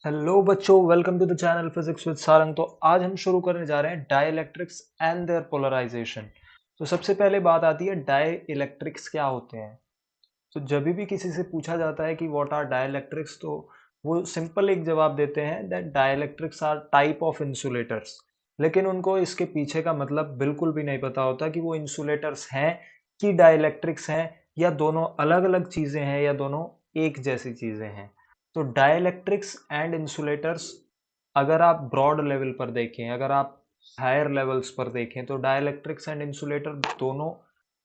Hello बच्चों, welcome to the channel physics with Sarang. तो आज हम शुरू करने जा रहे हैं डाइइलेक्ट्रिक्स एंड देयर पोलराइजेशन। तो सबसे पहले बात आती है डाइइलेक्ट्रिक्स क्या होते हैं। तो जब भी किसी से पूछा जाता है कि व्हाट आर डाइइलेक्ट्रिक्स, तो वो सिंपल एक जवाब देते हैं that dielectrics are type of insulators. लेकिन उनको इसके पीछे का मतलब बिल्कुल भी नहीं पता होता कि वो इंसुलेटर्स हैं कि डाइइलेक्ट्रिक्स हैं, या दोनों अलग अलग चीजें हैं, या दोनों एक जैसी चीजें हैं। तो डाइइलेक्ट्रिक्स एंड इंसुलेटर्स, अगर आप ब्रॉड लेवल पर देखें, अगर आप हायर लेवल्स पर देखें, तो डाइइलेक्ट्रिक्स एंड इंसुलेटर दोनों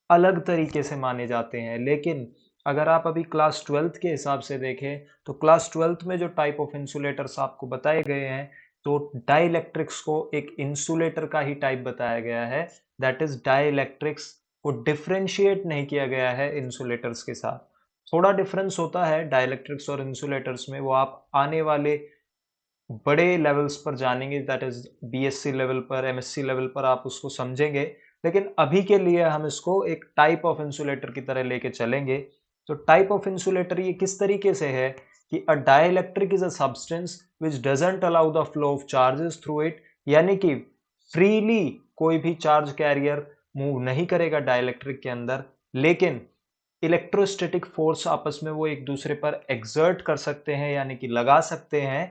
अलग तरीके से माने जाते हैं। लेकिन अगर आप अभी क्लास ट्वेल्थ के हिसाब से देखें, तो क्लास ट्वेल्थ में जो टाइप ऑफ इंसुलेटर्स आपको बताए गए हैं, तो डाइइलेक्ट्रिक्स को एक इंसुलेटर का ही टाइप बताया गया है। दैट इज डाइइलेक्ट्रिक्स को डिफरेंशिएट नहीं किया गया है इंसुलेटर्स के साथ। थोड़ा डिफरेंस होता है डाइइलेक्ट्रिक्स और इंसुलेटर्स में, वो आप आने वाले बड़े लेवल्स पर जानेंगे, दैट इज बीएससी लेवल पर, एमएससी लेवल पर आप उसको समझेंगे। लेकिन अभी के लिए हम इसको एक टाइप ऑफ इंसुलेटर की तरह लेके चलेंगे। तो टाइप ऑफ इंसुलेटर ये किस तरीके से है कि a dielectric is a substance which doesn't allow the flow of charges through it, यानी कि फ्रीली कोई भी चार्ज कैरियर मूव नहीं करेगा डाइइलेक्ट्रिक के अंदर, लेकिन इलेक्ट्रोस्टैटिक फोर्स आपस में वो एक दूसरे पर एक्सर्ट कर सकते हैं, यानी कि लगा सकते हैं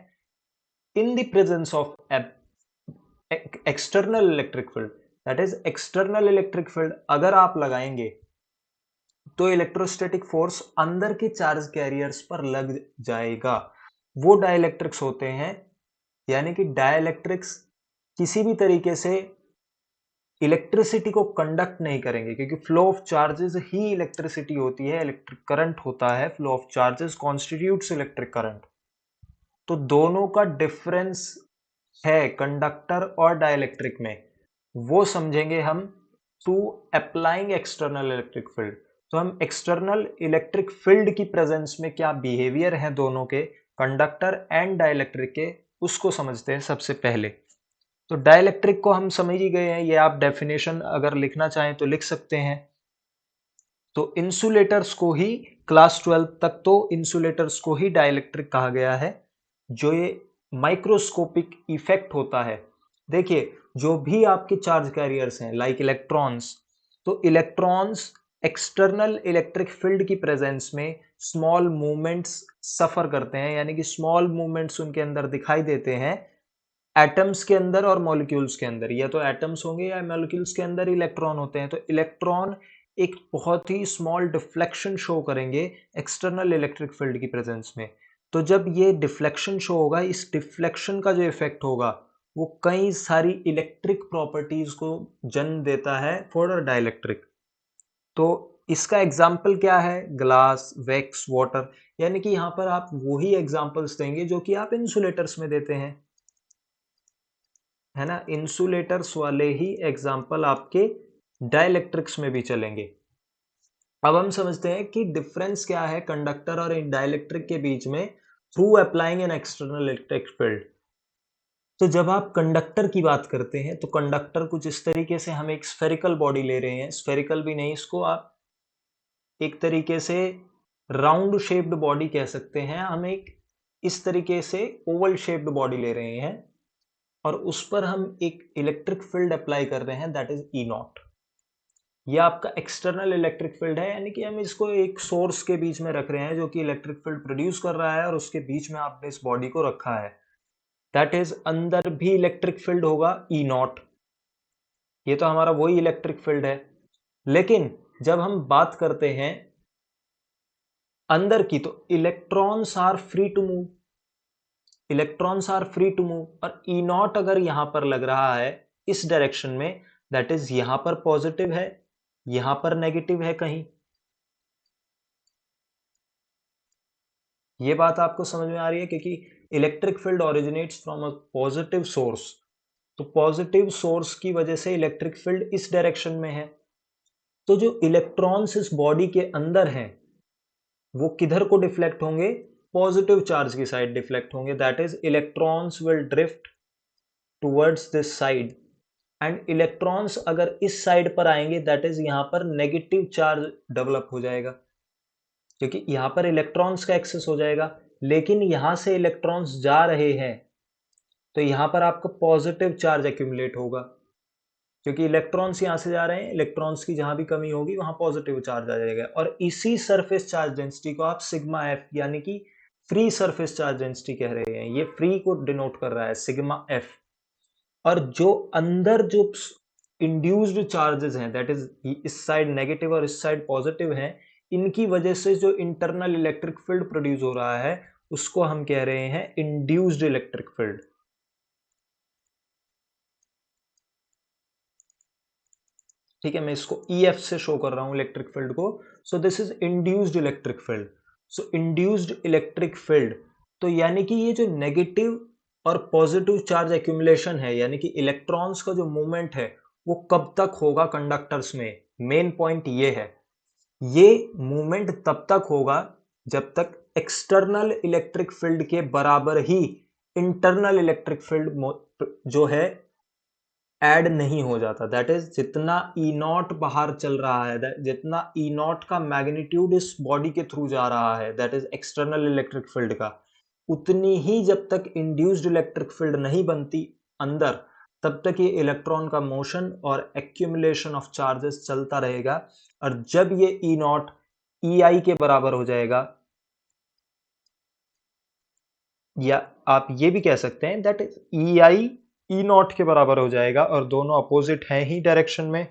in the presence of external electric field। that is external electric field अगर आप लगाएंगे तो इलेक्ट्रोस्टैटिक फोर्स अंदर के चार्ज कैरियर्स पर लग जाएगा। वो डाइइलेक्ट्रिक्स होते हैं, यानी कि डाइइलेक्ट्रिक्स किसी भी तरीके से इलेक्ट्रिसिटी को कंडक्ट नहीं करेंगे, क्योंकि flow of charges he electricity होती है, इलेक्ट्रिक करंट होता है, flow of charges constitutes electric current. तो दोनों का डिफरेंस है कंडक्टर और डाइइलेक्ट्रिक में, वो समझेंगे हम to applying external electric field. तो हम एक्सटर्नल इलेक्ट्रिक फील्ड की प्रेजेंस में क्या बिहेवियर है दोनों के, कंडक्टर एंड डाइइलेक्ट्रिक के, उसको समझते हैं सबसे पहले। तो डाइइलेक्ट्रिक को हम समझ ही गए हैं, ये आप डेफिनेशन अगर लिखना चाहें तो लिख सकते हैं। तो इंसुलेटर्स को ही क्लास 12 तक तो इंसुलेटर्स को ही डाइइलेक्ट्रिक कहा गया है। जो ये माइक्रोस्कोपिक इफेक्ट होता है, देखिए, जो भी आपके चार्ज कैरियर्स हैं लाइक इलेक्ट्रॉन्स, तो इलेक्ट्रॉन्स एक्सटर्नल इलेक्ट्रिक फील्ड की प्रेजेंस में स्मॉल मूवमेंट्स सफर करते हैं, यानी कि स्मॉल मूवमेंट्स उनके अंदर दिखाई देते हैं एटम्स के अंदर और मॉलिक्यूल्स के अंदर। या तो एटम्स होंगे या मॉलिक्यूल्स के अंदर इलेक्ट्रॉन होते हैं। तो इलेक्ट्रॉन एक बहुत ही स्मॉल डिफ्लेक्शन शो करेंगे एक्सटर्नल इलेक्ट्रिक फील्ड की प्रेजेंस में। तो जब ये डिफ्लेक्शन शो होगा, इस डिफ्लेक्शन का जो इफेक्ट होगा, वो कई सारी इलेक्ट्रिक प्रॉपर्टीज को जन्म देता है फॉर अ डाइइलेक्ट्रिक। तो इसका एग्जाम्पल क्या है, ग्लास, वैक्स, वाटर। यानी कि यहां पर आप वही एग्जाम्पल्स देंगे जो कि आप इंसुलेटर्स में देते हैं, है ना। इंसुलेटर्स वाले ही एग्जाम्पल आपके डाइइलेक्ट्रिक्स में भी चलेंगे। अब हम समझते हैं कि डिफरेंस क्या है कंडक्टर और डाइइलेक्ट्रिक के बीच में through applying an external electric field. तो जब आप कंडक्टर की बात करते हैं, तो कंडक्टर कुछ इस तरीके से, हम एक स्फेरिकल बॉडी ले रहे हैं, स्फेरिकल भी नहीं, इसको आप एक तरीके से राउंड शेप्ड बॉडी कह सकते हैं। हम एक इस तरीके से ओवल शेप्ड बॉडी ले रहे हैं, और उस पर हम एक इलेक्ट्रिक फील्ड अप्लाई कर रहे हैं, दैट इज ई नॉट। ये आपका एक्सटर्नल इलेक्ट्रिक फील्ड है, यानी कि हम इसको एक सोर्स के बीच में रख रहे हैं जो कि इलेक्ट्रिक फील्ड प्रोड्यूस कर रहा है, और उसके बीच में आपने इस बॉडी को रखा है। दैट इज अंदर भी इलेक्ट्रिक फील्ड होगा ई नॉट। ये तो हमारा वही इलेक्ट्रिक फील्ड है। लेकिन जब हम बात करते हैं अंदर की, तो electrons are free to move, electrons are free to move. और ई नॉट अगर यहां पर लग रहा है इस डायरेक्शन में, दैट इज यहां पर पॉजिटिव है, यहां पर नेगेटिव है कहीं। ये बात आपको समझ में आ रही है, क्योंकि electric field originates from a positive source. तो पॉजिटिव सोर्स की वजह से इलेक्ट्रिक फील्ड इस डायरेक्शन में है। तो जो इलेक्ट्रॉन्स इस बॉडी के अंदर हैं, वो किधर को डिफ्लेक्ट होंगे, पॉजिटिव चार्ज की साइड डिफ्लेक्ट होंगे। That is electrons will drift towards this side. And electrons अगर इस साइड पर आएंगे, दैट इज यहां पर नेगेटिव चार्ज डेवलप हो जाएगा, क्योंकि यहां पर इलेक्ट्रॉन्स का एक्सेस हो जाएगा। लेकिन यहां से इलेक्ट्रॉन्स जा रहे हैं तो यहां पर आपका पॉजिटिव चार्ज एक्यूमुलेट होगा, क्योंकि इलेक्ट्रॉन्स यहां से जा रहे हैं, इलेक्ट्रॉन्स की जहां भी कमी होगी वहां पॉजिटिव चार्ज आ जाएगा। और इसी सरफेस चार्ज डेंसिटी को आप सिग्मा एफ यानी कि फ्री सरफेस चार्ज डेंसिटी कह रहे हैं। ये फ्री को डिनोट कर रहा है सिग्मा एफ। और जो अंदर जो इंड्यूस्ड चार्जेस हैं, दैट इज इस साइड नेगेटिव और इस साइड पॉजिटिव हैं, इनकी वजह से जो इंटरनल इलेक्ट्रिक फील्ड प्रोड्यूस हो रहा है उसको हम कह रहे हैं इंड्यूस्ड इलेक्ट्रिक फील्ड। ठीक है, मैं इसको EF से शो कर रहा हूं इलेक्ट्रिक फील्ड को। सो this is induced electric field. So induced electric field, तो यानी कि ये जो नेगेटिव और पॉजिटिव चार्ज एक्यूमुलेशन है, यानी कि इलेक्ट्रॉन्स का जो मूवमेंट है वो कब तक होगा कंडक्टर्स में, मेन पॉइंट ये है। ये मूवमेंट तब तक होगा जब तक एक्सटर्नल इलेक्ट्रिक फील्ड के बराबर ही इंटरनल इलेक्ट्रिक फील्ड जो है ऐड नहीं हो जाता। दैट इज जितना ई नॉट बाहर चल रहा है, जितना ई नॉट का मैग्नीट्यूड इस बॉडी के थ्रू जा रहा है, that is external electric field का, उतनी ही जब तक इंड्यूस्ड इलेक्ट्रिक फील्ड नहीं बनती अंदर, तब तक ये इलेक्ट्रॉन का मोशन और एक्यूमुलेशन ऑफ चार्जेस चलता रहेगा। और जब ये ई नॉट ई आई के बराबर हो जाएगा, या आप ये भी कह सकते हैं that E I E not के बराबर हो जाएगा, और दोनों अपोजिट हैं ही डायरेक्शन में,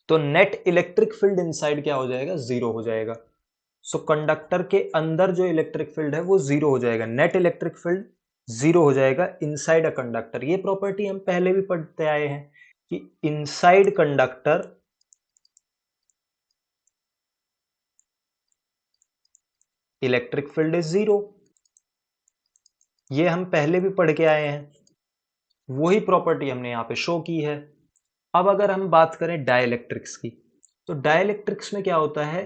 तो नेट इलेक्ट्रिक फील्ड इनसाइड क्या हो जाएगा, जीरो हो जाएगा। सो कंडक्टर के अंदर जो इलेक्ट्रिक फील्ड है वो जीरो हो जाएगा, नेट इलेक्ट्रिक फील्ड जीरो हो जाएगा इनसाइड अ कंडक्टर। ये प्रॉपर्टी हम पहले भी पढ़ते आए हैं कि inside conductor electric field is zero. ये हम पहले भी पढ़ के आए हैं, वही प्रॉपर्टी हमने यहां पे शो की है। अब अगर हम बात करें डाइलेक्ट्रिक्स की, तो डाइलेक्ट्रिक्स में क्या होता है,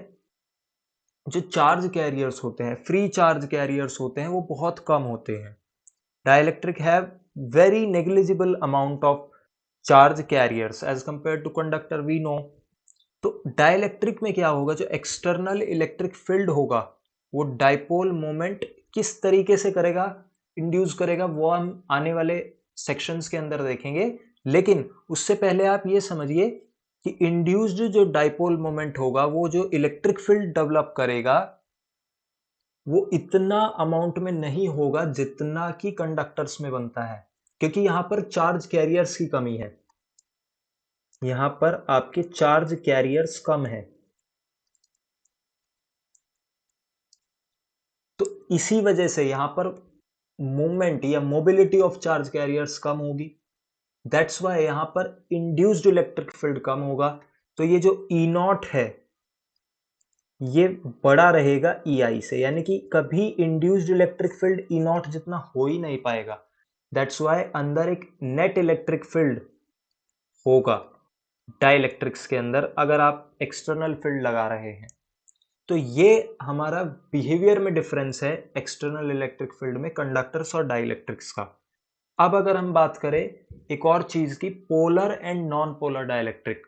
जो चार्ज कैरियर्स होते हैं, फ्री चार्ज कैरियर्स होते हैं, वो बहुत कम होते हैं। Dielectric have very negligible amount of charge carriers as compare to conductor, we know. तो डाइलेक्ट्रिक में क्या होगा, जो एक्सटर्नल इलेक्ट्रिक फील्ड होगा वो डाइपोल मोमेंट किस तरीके से करेगा, इंड्यूस करेगा, वो हम आने वाले सेक्शंस के अंदर देखेंगे। लेकिन उससे पहले आप ये समझिए कि इंड्यूस्ड जो डाइपोल मोमेंट होगा, वो जो इलेक्ट्रिक फील्ड डेवलप करेगा वो इतना अमाउंट में नहीं होगा जितना कि कंडक्टर्स में बनता है, क्योंकि यहां पर चार्ज कैरियर्स की कमी है। यहां पर आपके चार्ज कैरियर्स कम है, तो इसी वजह से यहां पर मूवमेंट या मोबिलिटी ऑफ चार्ज कैरियर्स कम होगी। दैट्स वाई यहां पर इंड्यूस्ड इलेक्ट्रिक फील्ड कम होगा। तो ये जो ई नॉट है ये बड़ा रहेगा ई आई से, यानी कि कभी induced electric field E not जितना हो ही नहीं पाएगा। दैट्स वाई अंदर एक नेट इलेक्ट्रिक फील्ड होगा डाइलेक्ट्रिक्स के अंदर, अगर आप एक्सटर्नल फील्ड लगा रहे हैं। तो ये हमारा बिहेवियर में डिफरेंस है एक्सटर्नल इलेक्ट्रिक फील्ड में कंडक्टर्स और डाइलेक्ट्रिक्स का। अब अगर हम बात करें एक और चीज की, polar and non polar dielectric,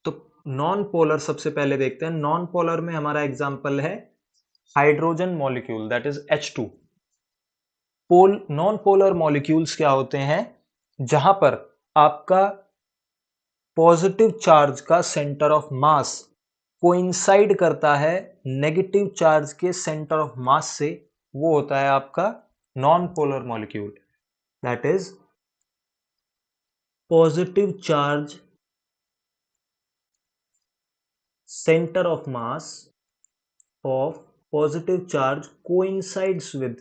तो नॉन पोलर सबसे पहले देखते हैं। नॉन पोलर में हमारा एग्जांपल है hydrogen molecule, that is H2। Non polar molecules क्या होते हैं, जहां पर आपका पॉजिटिव चार्ज का सेंटर ऑफ मास कोइंसाइड करता है नेगेटिव चार्ज के सेंटर ऑफ मास से, वो होता है आपका non polar molecule. That is positive charge center of mass of positive charge coincides with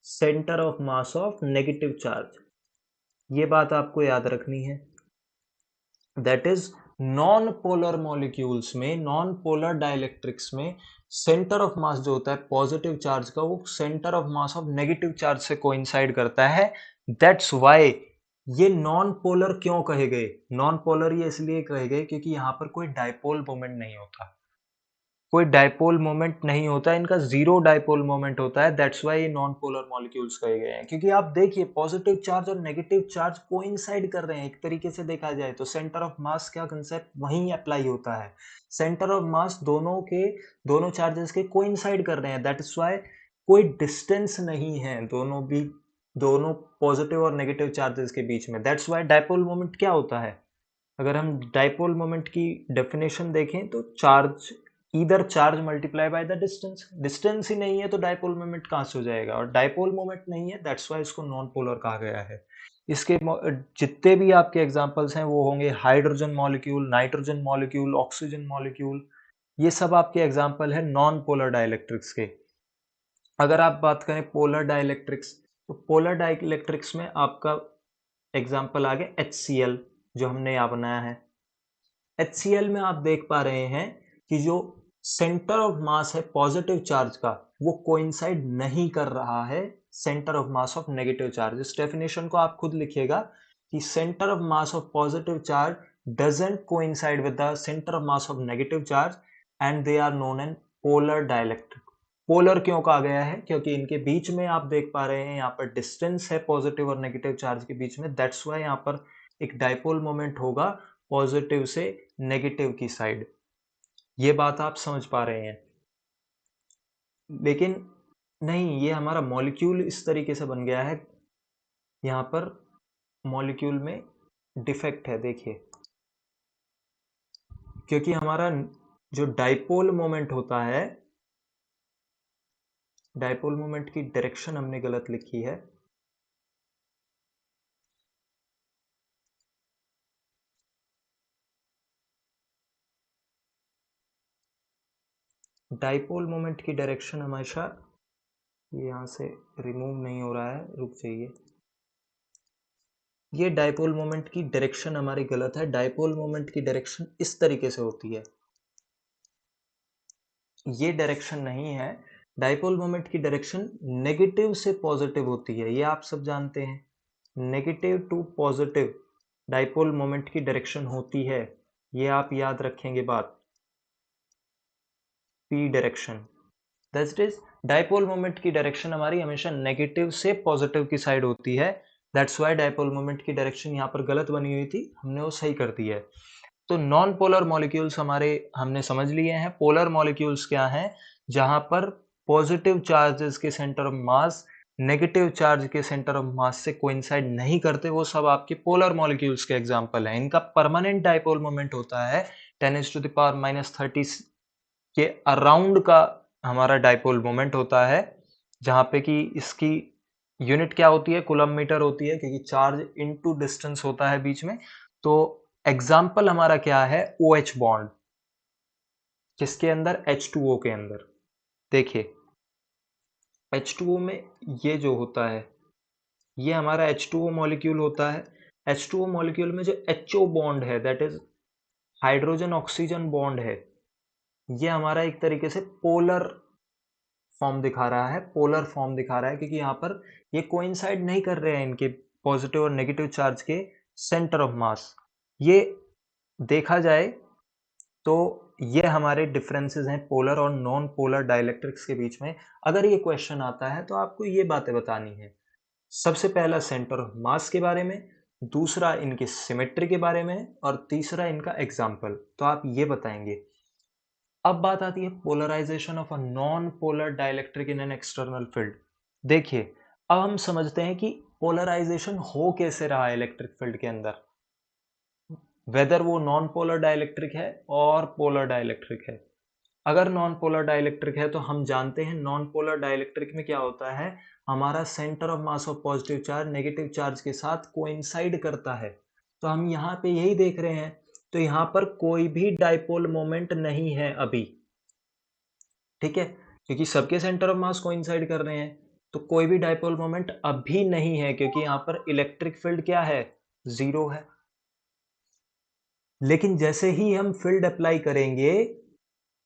center of mass of negative charge। ये बात आपको याद रखनी है। That is non polar molecules में, नॉन पोलर डाइलेक्ट्रिक्स में सेंटर ऑफ मास जो होता है पॉजिटिव चार्ज का, वो centre of mass of negative charge से कोइंसाइड करता है। दैट्स वाई ये नॉन पोलर क्यों कहे गए, नॉन पोलर ये इसलिए कहे गए क्योंकि यहां पर कोई डाइपोल मोमेंट नहीं होता। कोई डाइपोल मोमेंट नहीं होता, इनका जीरो डाइपोल मोमेंट होता है, that's why non polar molecules कहे गए हैं। क्योंकि आप देखिए पॉजिटिव चार्ज और नेगेटिव चार्ज कोइंसाइड कर रहे हैं, एक तरीके से देखा जाए तो सेंटर ऑफ मास का कंसेप्ट वहीं अप्लाई होता है। सेंटर ऑफ मास दोनों चार्जेस के कोइंसाइड कर रहे हैं, दैट्स वाई कोई डिस्टेंस नहीं है दोनों पॉजिटिव और नेगेटिव चार्जेस के बीच में। दैट्स वाई डाइपोल मोमेंट क्या होता है, अगर हम डाइपोल मोमेंट की डेफिनेशन देखें तो चार्ज इधर charge multiply by the distance, distance ही नहीं है तो डाइपोल मोमेंट कहाँ से हो जाएगा, और डाइपोल मोमेंट नहीं है, दैट्स वाई इसको नॉन पोलर कहा गया है। इसके जितने भी आपके एग्जांपल्स हैं वो होंगे hydrogen molecule, nitrogen molecule, oxygen molecule, ये सब आपके एग्जांपल है नॉन पोलर डाइलेक्ट्रिक्स के। अगर आप बात करें पोलर डाइलेक्ट्रिक्स, तो पोलर डाइलेक्ट्रिक्स में आपका एग्जाम्पल आ गया HCl, जो हमने यहाँ बनाया है। HCl में आप देख पा रहे हैं कि जो सेंटर ऑफ मास है पॉजिटिव चार्ज का, वो कोइंसाइड नहीं कर रहा है centre of mass of negative charge. इस डेफिनेशन को आप खुद लिखिएगा कि centre of mass of positive charge doesn't coincide with the centre of mass of negative charge and they are known an polar dielectric. Polar क्यों कहा गया है, क्योंकि इनके बीच में आप देख पा रहे हैं यहाँ पर डिस्टेंस है पॉजिटिव और नेगेटिव चार्ज के बीच में, दैट्स वाई यहाँ पर एक डाइपोल मोमेंट होगा पॉजिटिव से नेगेटिव की साइड। ये बात आप समझ पा रहे हैं। लेकिन नहीं, ये हमारा मॉलिक्यूल इस तरीके से बन गया है, यहाँ पर मॉलिक्यूल में डिफेक्ट है देखिए, क्योंकि हमारा जो डाइपोल मोमेंट होता है, डाइपोल मोमेंट की डायरेक्शन हमने गलत लिखी है। डाइपोल मोमेंट की डायरेक्शन हमेशा, यहाँ से रिमूव नहीं हो रहा है, रुक जाइए, ये डाइपोल मोमेंट की डायरेक्शन हमारी गलत है। डाइपोल मोमेंट की डायरेक्शन इस तरीके से होती है, ये डायरेक्शन नहीं है। डाइपोल मोमेंट की डायरेक्शन नेगेटिव से पॉजिटिव होती है, ये आप सब जानते हैं। Negative to positive dipole moment की डायरेक्शन होती है, ये आप याद रखेंगे बात, P direction. That is dipole moment की डायरेक्शन हमारी हमेशा नेगेटिव से पॉजिटिव की साइड होती है, दैट्स वाई डाइपोल मोमेंट की डायरेक्शन यहाँ पर गलत बनी हुई थी, हमने वो सही कर दी है। तो नॉन पोलर मॉलिक्यूल्स हमारे हमने समझ लिए हैं। पोलर मॉलिक्यूल्स क्या हैं, जहां पर पॉजिटिव चार्जेस के centre of mass negative charge के सेंटर ऑफ मास से कोइंसाइड नहीं करते, वो सब आपके पोलर मॉलिक्यूल्स के एग्जांपल हैं। इनका परमानेंट डाइपोल मोमेंट होता है 10⁻⁻³ के अराउंड का हमारा डाइपोल मोमेंट होता है, जहां पे कि इसकी यूनिट क्या होती है, कूलम मीटर होती है, क्योंकि चार्ज इनटू डिस्टेंस होता है बीच में। तो एग्जाम्पल हमारा क्या है, OH बॉन्ड, किसके अंदर, H2O के अंदर। देखिए H2O में ये जो होता है, ये हमारा H2O मॉलिक्यूल होता है। H2O मॉलिक्यूल में जो HO बॉन्ड है, that is hydrogen oxygen bond है, ये हमारा एक तरीके से पोलर फॉर्म दिखा रहा है, पोलर फॉर्म दिखा रहा है, क्योंकि यहाँ पर ये कोइंसाइड नहीं कर रहे हैं इनके पॉजिटिव और नेगेटिव चार्ज के सेंटर ऑफ मास। ये देखा जाए तो ये हमारे डिफरेंसेस हैं पोलर और नॉन पोलर डाइलेक्ट्रिक्स के बीच में। अगर ये क्वेश्चन आता है तो आपको ये बातें बतानी है, सबसे पहला सेंटर ऑफ मास के बारे में, दूसरा इनके सिमेट्री के बारे में, और तीसरा इनका एग्जाम्पल, तो आप ये बताएंगे। अब बात आती है polarisation of a non polar dielectric in an external field. देखिए अब हम समझते हैं कि पोलराइजेशन हो कैसे रहा है इलेक्ट्रिक फील्ड के अंदर, वेदर वो नॉन पोलर डाइलेक्ट्रिक है और पोलर डाइलेक्ट्रिक है। अगर नॉन पोलर डाइलेक्ट्रिक है तो हम जानते हैं नॉन पोलर डाइलेक्ट्रिक में क्या होता है, हमारा centre of mass of positive charge negative charge के साथ कोइंसाइड करता है। तो हम यहाँ पे यही देख रहे हैं, तो यहाँ पर कोई भी डाइपोल मोमेंट नहीं है अभी, ठीक है, क्योंकि सबके सेंटर ऑफ मास कोइंसाइड कर रहे हैं, तो कोई भी डाइपोल मोमेंट अभी नहीं है, क्योंकि यहाँ पर इलेक्ट्रिक फील्ड क्या है, जीरो है। लेकिन जैसे ही हम फील्ड अप्लाई करेंगे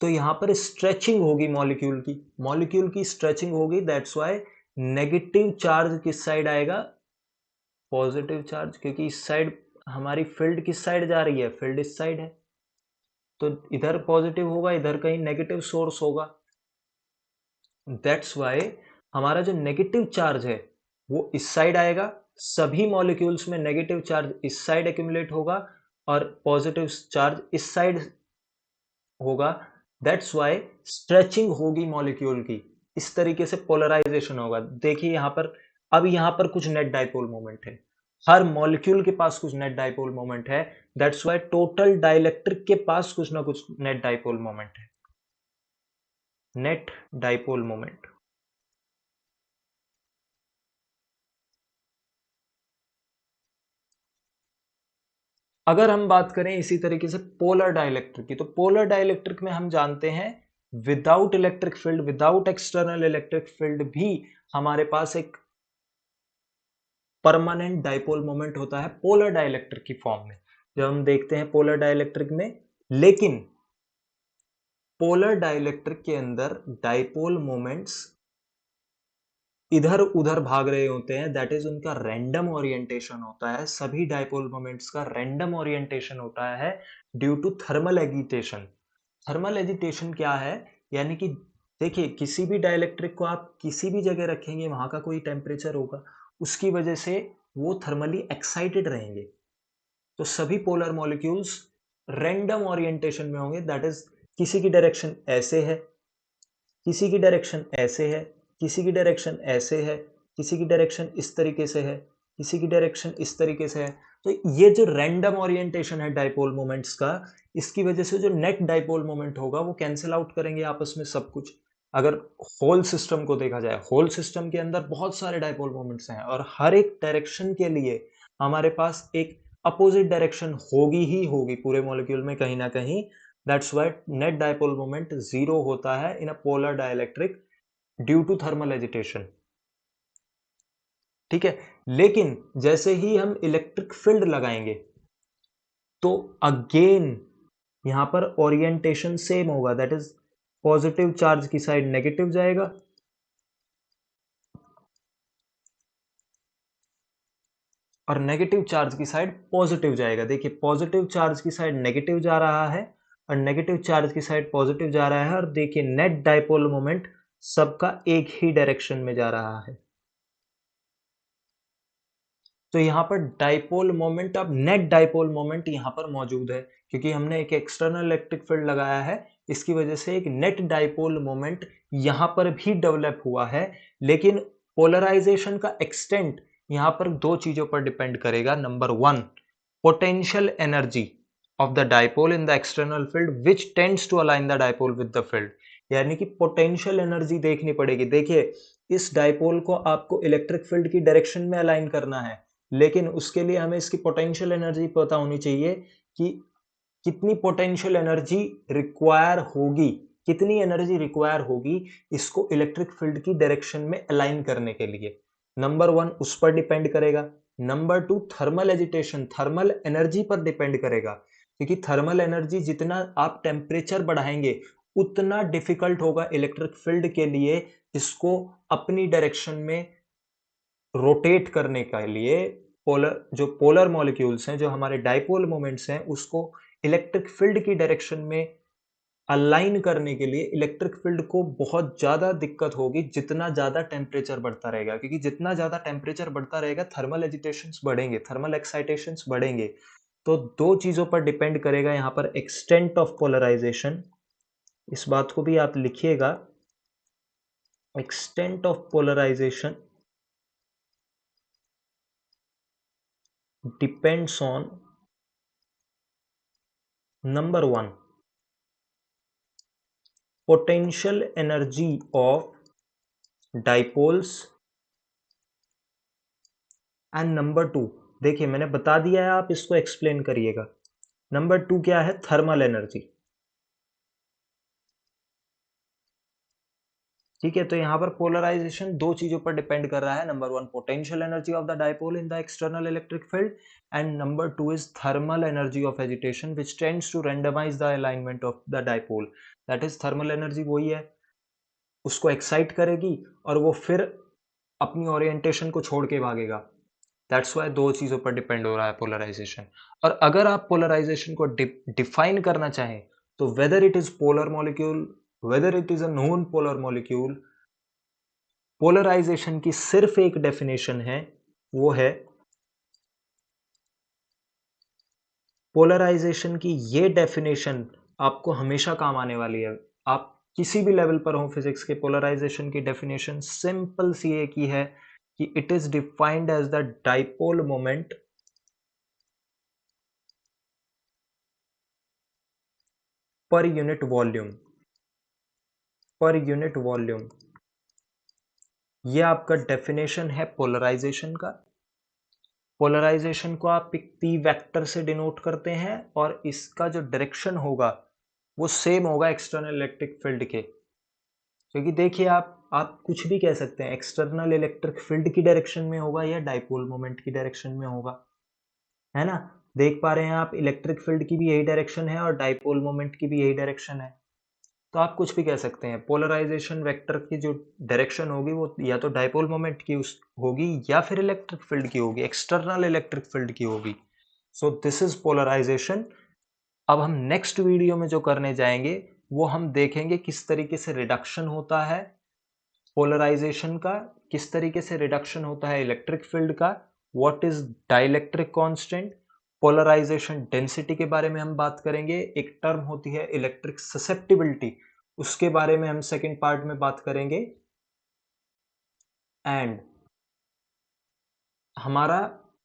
तो यहां पर स्ट्रेचिंग होगी मॉलिक्यूल की स्ट्रेचिंग होगी, दैट्स वाई नेगेटिव चार्ज किस साइड आएगा, पॉजिटिव चार्ज, क्योंकि इस साइड हमारी फील्ड किस साइड जा रही है, फील्ड इस साइड है। तो इधर पॉजिटिव होगा, इधर कहीं नेगेटिव सोर्स होगा। दैट्स वाई हमारा जो नेगेटिव चार्ज है वो इस साइड आएगा, सभी मॉलिक्यूल्स में नेगेटिव चार्ज इस साइड एक्यूमुलेट होगा और पॉजिटिव चार्ज इस साइड होगा। दैट्स वाई स्ट्रेचिंग होगी मॉलिक्यूल की, इस तरीके से पोलराइजेशन होगा। देखिए यहाँ पर, अब यहाँ पर कुछ नेट डाइपोल मोमेंट है, हर मॉलिक्यूल के पास कुछ नेट डाइपोल मोमेंट है। दैट्स वाई टोटल डाइलेक्ट्रिक के पास कुछ ना कुछ नेट डाइपोल मोमेंट है, नेट डाइपोल मोमेंट। अगर हम बात करें इसी तरीके से पोलर डाइलेक्ट्रिक की, तो पोलर डाइलेक्ट्रिक में हम जानते हैं without electric field, without external electric field भी हमारे पास एक परमानेंट डाइपोल मोमेंट होता है पोलर डाइलेक्ट्रिक की फॉर्म में, जब हम देखते हैं पोलर डाइलेक्ट्रिक में। लेकिन पोलर डाइलेक्ट्रिक के अंदर डाइपोल मोमेंट्स इधर उधर भाग रहे होते हैं, दैट इज उनका रैंडम ओरिएंटेशन होता है। सभी डाइपोल मोमेंट्स का रैंडम ओरिएंटेशन होता है due to thermal agitation. Thermal agitation क्या है, यानी कि देखिए किसी भी डाइलेक्ट्रिक को आप किसी भी जगह रखेंगे, वहां का कोई टेम्परेचर होगा, उसकी वजह से वो थर्मली एक्साइटेड रहेंगे। तो सभी पोलर मॉलिक्यूल्स रैंडम ओरिएंटेशन में होंगे, दैट इज किसी की डायरेक्शन ऐसे है, किसी की डायरेक्शन ऐसे है, किसी की डायरेक्शन ऐसे है, किसी की डायरेक्शन इस तरीके से है, किसी की डायरेक्शन इस तरीके से है। तो ये जो रैंडम ओरिएंटेशन है डाइपोल मोमेंट्स का, इसकी वजह से जो नेट डाइपोल मोमेंट होगा वो कैंसिल आउट करेंगे आपस में सब कुछ। अगर होल सिस्टम को देखा जाए, होल सिस्टम के अंदर बहुत सारे डाइपोल मोमेंट्स हैं और हर एक डायरेक्शन के लिए हमारे पास एक अपोजिट डायरेक्शन होगी ही होगी पूरे मॉलिक्यूल में कहीं ना कहीं। That's why net dipole moment zero होता है in a polar dielectric due to thermal agitation. ठीक है, लेकिन जैसे ही हम इलेक्ट्रिक फील्ड लगाएंगे तो अगेन यहां पर ओरिएंटेशन सेम होगा, दैट इज पॉजिटिव चार्ज की साइड नेगेटिव जाएगा और नेगेटिव चार्ज की साइड पॉजिटिव जाएगा। देखिए पॉजिटिव चार्ज की साइड नेगेटिव जा रहा है और नेगेटिव चार्ज की साइड पॉजिटिव जा रहा है, और देखिए नेट डाइपोल मोमेंट सबका एक ही डायरेक्शन में जा रहा है। तो यहाँ पर डाइपोल मोमेंट, अब नेट डाइपोल मोमेंट यहाँ पर मौजूद है क्योंकि हमने एक एक्सटर्नल इलेक्ट्रिक फील्ड लगाया है, इसकी वजह से एक नेट डाइपोल मोमेंट यहाँ पर भी डेवलप हुआ है। लेकिन पोलराइजेशन का एक्सटेंट यहाँ पर दो चीजों पर डिपेंड करेगा। Number one, potential energy of the dipole in the external field which tends to align the dipole with the field, यानी कि पोटेंशियल एनर्जी देखनी पड़ेगी। देखिए इस डाइपोल को आपको इलेक्ट्रिक फील्ड की डायरेक्शन में अलाइन करना है, लेकिन उसके लिए हमें इसकी पोटेंशियल एनर्जी पता होनी चाहिए कि कितनी पोटेंशियल एनर्जी रिक्वायर होगी, कितनी एनर्जी रिक्वायर होगी इसको इलेक्ट्रिक फील्ड की डायरेक्शन में अलाइन करने के लिए। नंबर वन उस पर डिपेंड करेगा। Number two thermal agitation, thermal energy पर डिपेंड करेगा, क्योंकि थर्मल एनर्जी जितना आप टेम्परेचर बढ़ाएंगे उतना डिफिकल्ट होगा इलेक्ट्रिक फील्ड के लिए इसको अपनी डायरेक्शन में रोटेट करने के लिए। पोलर मॉलिक्यूल्स हैं, जो हमारे डाइपोल मोमेंट्स हैं, उसको इलेक्ट्रिक फील्ड की डायरेक्शन में अलाइन करने के लिए इलेक्ट्रिक फील्ड को बहुत ज्यादा दिक्कत होगी जितना ज्यादा टेम्परेचर बढ़ता रहेगा, क्योंकि जितना ज्यादा टेम्परेचर बढ़ता रहेगा थर्मल एजिटेशंस बढ़ेंगे, थर्मल एक्साइटेशंस बढ़ेंगे। तो दो चीजों पर डिपेंड करेगा यहाँ पर एक्सटेंट ऑफ पोलराइजेशन, इस बात को भी आप लिखिएगा, extent of polarisation depends on number one, potential energy of dipoles, and number two, देखिए मैंने बता दिया है, आप इसको एक्सप्लेन करिएगा। नंबर टू क्या है, थर्मल एनर्जी। ठीक है, तो यहां पर पोलराइजेशन दो चीजों पर डिपेंड कर रहा है। Number one, potential energy of the dipole in the external electric field, and number two is thermal energy of agitation which tends to randomize the alignment of the dipole. That is thermal energy वही है, उसको excite करेगी और वो फिर अपनी orientation को छोड़ के भागेगा। दैट्स वाई दो चीजों पर डिपेंड हो रहा है पोलराइजेशन। और अगर आप पोलराइजेशन को डिफाइन करना चाहें तो whether it is polar molecule, whether it is a non polar molecule, polarization की सिर्फ एक डेफिनेशन है, वो है पोलराइजेशन की ये डेफिनेशन आपको हमेशा काम आने वाली है। आप किसी भी लेवल पर हो फिजिक्स के, पोलराइजेशन की डेफिनेशन सिंपल सी एक ही है कि it is defined as the dipole moment per unit volume, per unit volume. ये आपका डेफिनेशन है पोलराइजेशन का। पोलराइजेशन को आप एक पी वेक्टर से डिनोट करते हैं और इसका जो डायरेक्शन होगा वो सेम होगा एक्सटर्नल इलेक्ट्रिक फील्ड के। क्योंकि देखिए आप कुछ भी कह सकते हैं, एक्सटर्नल इलेक्ट्रिक फील्ड की डायरेक्शन में होगा या डाइपोल मोमेंट की डायरेक्शन में होगा, है ना। देख पा रहे हैं आप, इलेक्ट्रिक फील्ड की भी यही डायरेक्शन है और डाइपोल मोमेंट की भी यही डायरेक्शन है। तो आप कुछ भी कह सकते हैं, पोलराइजेशन वेक्टर की जो डायरेक्शन होगी वो या तो डाइपोल मोमेंट की उस होगी या फिर इलेक्ट्रिक फील्ड की होगी, एक्सटर्नल इलेक्ट्रिक फील्ड की होगी। So this is polarization. अब हम नेक्स्ट वीडियो में जो करने जाएंगे वो हम देखेंगे किस तरीके से रिडक्शन होता है पोलराइजेशन का, किस तरीके से रिडक्शन होता है इलेक्ट्रिक फील्ड का, what is dielectric constant, polarization density के बारे में हम बात करेंगे, एक टर्म होती है इलेक्ट्रिक ससेप्टिबिलिटी, उसके बारे में हम सेकेंड पार्ट में बात करेंगे। एंड हमारा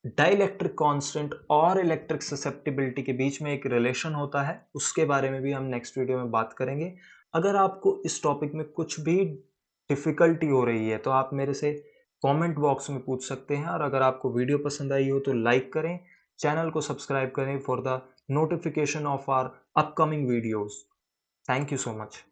डाइलेक्ट्रिक कांस्टेंट और इलेक्ट्रिक ससेप्टिबिलिटी के बीच में एक रिलेशन होता है, उसके बारे में भी हम नेक्स्ट वीडियो में बात करेंगे। अगर आपको इस टॉपिक में कुछ भी डिफिकल्टी हो रही है तो आप मेरे से कमेंट बॉक्स में पूछ सकते हैं, और अगर आपको वीडियो पसंद आई हो तो लाइक करें, चैनल को सब्सक्राइब करें for the notification of our upcoming videos. Thank you so much.